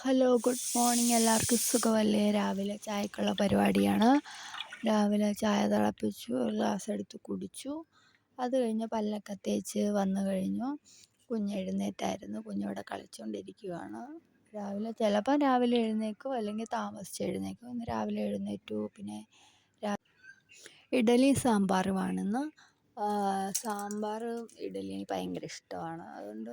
Hello, good morning. എല്ലാവർക്കും സുഖമല്ലേ? രാവിലെ ചായക്കുള്ള പരിപാടിയാണ്. രാവിലെ ചായ തിളപ്പിച്ചു, ഒരു ഗ്ലാസ് എടുത്ത് കുടിച്ചു. അത് കഴിഞ്ഞ് പല്ലൊക്കെ തേച്ച് വന്നു കഴിഞ്ഞു. കുഞ്ഞെഴുന്നേറ്റായിരുന്നു. കുഞ്ഞിവിടെ കളിച്ചുകൊണ്ടിരിക്കുകയാണ്. ചിലപ്പം രാവിലെ എഴുന്നേക്കും, അല്ലെങ്കിൽ താമസിച്ച് എഴുന്നേക്കും. ഇന്ന് രാവിലെ എഴുന്നേറ്റു. പിന്നെ ഇഡലി സാമ്പാറുമാണിന്ന്. സാമ്പാർ ഇഡലി എനിക്ക് ഭയങ്കര ഇഷ്ടമാണ്. അതുകൊണ്ട്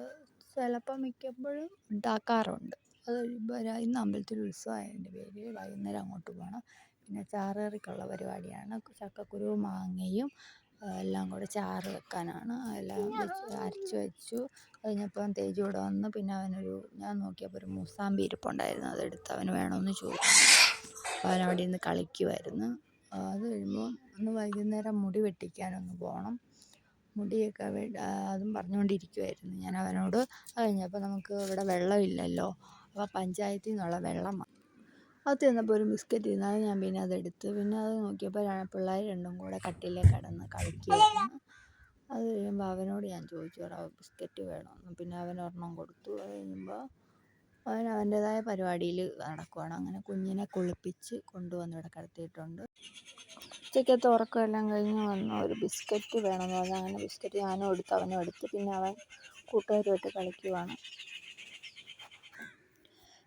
ചിലപ്പം മിക്കപ്പോഴും ഉണ്ടാക്കാറുണ്ട്. അത് കഴിയുമ്പോൾ ഇന്ന് അമ്പലത്തിൽ ഉത്സവമായതിൻ്റെ പേരിൽ വൈകുന്നേരം അങ്ങോട്ട് പോകണം. പിന്നെ ചാറുകറിക്കുള്ള പരിപാടിയാണ്. ചക്കക്കുരുവും മാങ്ങയും എല്ലാം കൂടെ ചാറ് വെക്കാനാണ്. എല്ലാം അരച്ച് വെച്ചു. കഴിഞ്ഞപ്പം തേജ് ഇവിടെ വന്ന്. പിന്നെ ഞാൻ നോക്കിയപ്പോൾ ഒരു മൂസാമ്പി ഇരിപ്പുണ്ടായിരുന്നു. അതെടുത്ത് അവന് വേണമെന്ന് ചോദിച്ചു. അവനവിടെ ഇരുന്ന് കളിക്കുമായിരുന്നു. അത് കഴിയുമ്പോൾ ഒന്ന് വൈകുന്നേരം മുടി വെട്ടിക്കാനൊന്ന് പോകണം. മുടിയൊക്കെ അതും പറഞ്ഞുകൊണ്ടിരിക്കുമായിരുന്നു ഞാൻ അവനോട്. അത് കഴിഞ്ഞപ്പോൾ നമുക്ക് ഇവിടെ വെള്ളമില്ലല്ലോ, അപ്പോൾ പഞ്ചായത്തിൽ നിന്നുള്ള വെള്ളം അത് ചെന്നപ്പോൾ ഒരു ബിസ്ക്കറ്റ് ഇരുന്നു. അത് ഞാൻ പിന്നെ അതെടുത്ത്. പിന്നെ അത് നോക്കിയപ്പോൾ പിള്ളേർ രണ്ടും കൂടെ കട്ടിലേ കിടന്ന് കളിക്കുമായിരുന്നു. അത് കഴിയുമ്പോൾ അവനോട് ഞാൻ ചോദിച്ചു, ബിസ്ക്കറ്റ് വേണമെന്ന്. പിന്നെ അവനൊരെണ്ണം കൊടുത്തു. അത് കഴിയുമ്പോൾ അവൻ അവൻ്റേതായ പരിപാടിയിൽ നടക്കുവാണ്. അങ്ങനെ കുഞ്ഞിനെ കുളിപ്പിച്ച് കൊണ്ടുവന്ന് ഇവിടെ കിടത്തിയിട്ടുണ്ട്. ഉച്ചക്കത്തെ ഉറക്കമെല്ലാം കഴിഞ്ഞ് വന്ന് ഒരു ബിസ്ക്കറ്റ് വേണമെന്ന് പറഞ്ഞാൽ അങ്ങനെ ബിസ്ക്കറ്റ് ഞാനും എടുത്ത് അവനും എടുത്ത്. പിന്നെ അവൻ കൂട്ടുകാരുമായിട്ട് കളിക്കുവാണ്.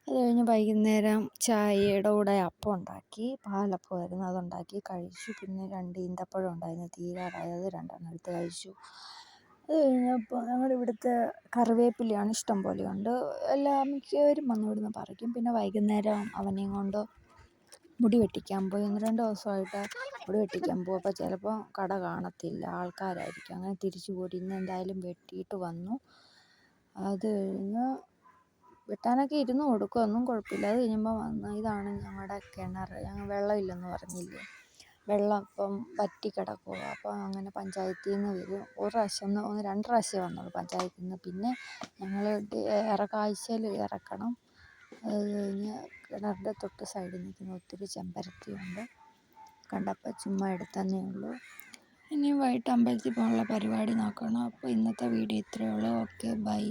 അത് കഴിഞ്ഞ് വൈകുന്നേരം ചായയുടെ കൂടെ അപ്പം ഉണ്ടാക്കി. പാലപ്പമായിരുന്നു, അതുണ്ടാക്കി കഴിച്ചു. പിന്നെ 2 ഈന്തപ്പഴം ഉണ്ടായിരുന്നു, തീരാറായത്. 2 എടുത്ത് കഴിച്ചു. അത് കഴിഞ്ഞപ്പോൾ ഞങ്ങളുടെ ഇവിടുത്തെ കറിവേപ്പിലയാണ് ഇഷ്ടം പോലെയുണ്ട്. മിക്കവരും വന്ന് ഇവിടുന്ന് പറിക്കും. പിന്നെ വൈകുന്നേരം അവനെയും കൊണ്ട് മുടി വെട്ടിക്കാൻ പോയി. 1-2 ദിവസമായിട്ട് മുടി വെട്ടിക്കാൻ പോകും. അപ്പോൾ ചിലപ്പോൾ കട കാണത്തില്ല, ആൾക്കാരായിരിക്കും. അങ്ങനെ തിരിച്ചു പോയി. ഇന്ന് എന്തായാലും വെട്ടിയിട്ട് വന്നു. അത് കഴിഞ്ഞ് വെട്ടാനൊക്കെ ഇരുന്ന് കൊടുക്കും, ഒന്നും കുഴപ്പമില്ല. അത് കഴിയുമ്പോൾ വന്ന് ഇതാണ് ഞങ്ങളുടെ കിണർ. ഞങ്ങൾ വെള്ളമില്ലെന്ന് പറഞ്ഞില്ലേ, വെള്ളം ഇപ്പം വറ്റി കിടക്കുക. അപ്പോൾ അങ്ങനെ പഞ്ചായത്തിൽ നിന്ന് വരും. 2 പ്രാവശ്യം വന്നുള്ളൂ പഞ്ചായത്തിൽ നിന്ന്. പിന്നെ ഞങ്ങൾ ആഴ്ചയിൽ ഇറക്കണം. അത് കഴിഞ്ഞ് കിണറിൻ്റെ തൊട്ട് സൈഡിൽ നിൽക്കുന്ന ഒത്തിരി ചെമ്പരത്തിയുണ്ട്. കണ്ടപ്പോൾ ചുമ്മാ എടുത്തന്നേ ഉള്ളൂ. ഇനി വൈകിട്ട് അമ്പലത്തിൽ പോകാനുള്ള പരിപാടി നോക്കണം. അപ്പോൾ ഇന്നത്തെ വീഡിയോ ഇത്രയേ ഉള്ളൂ. Okay, by.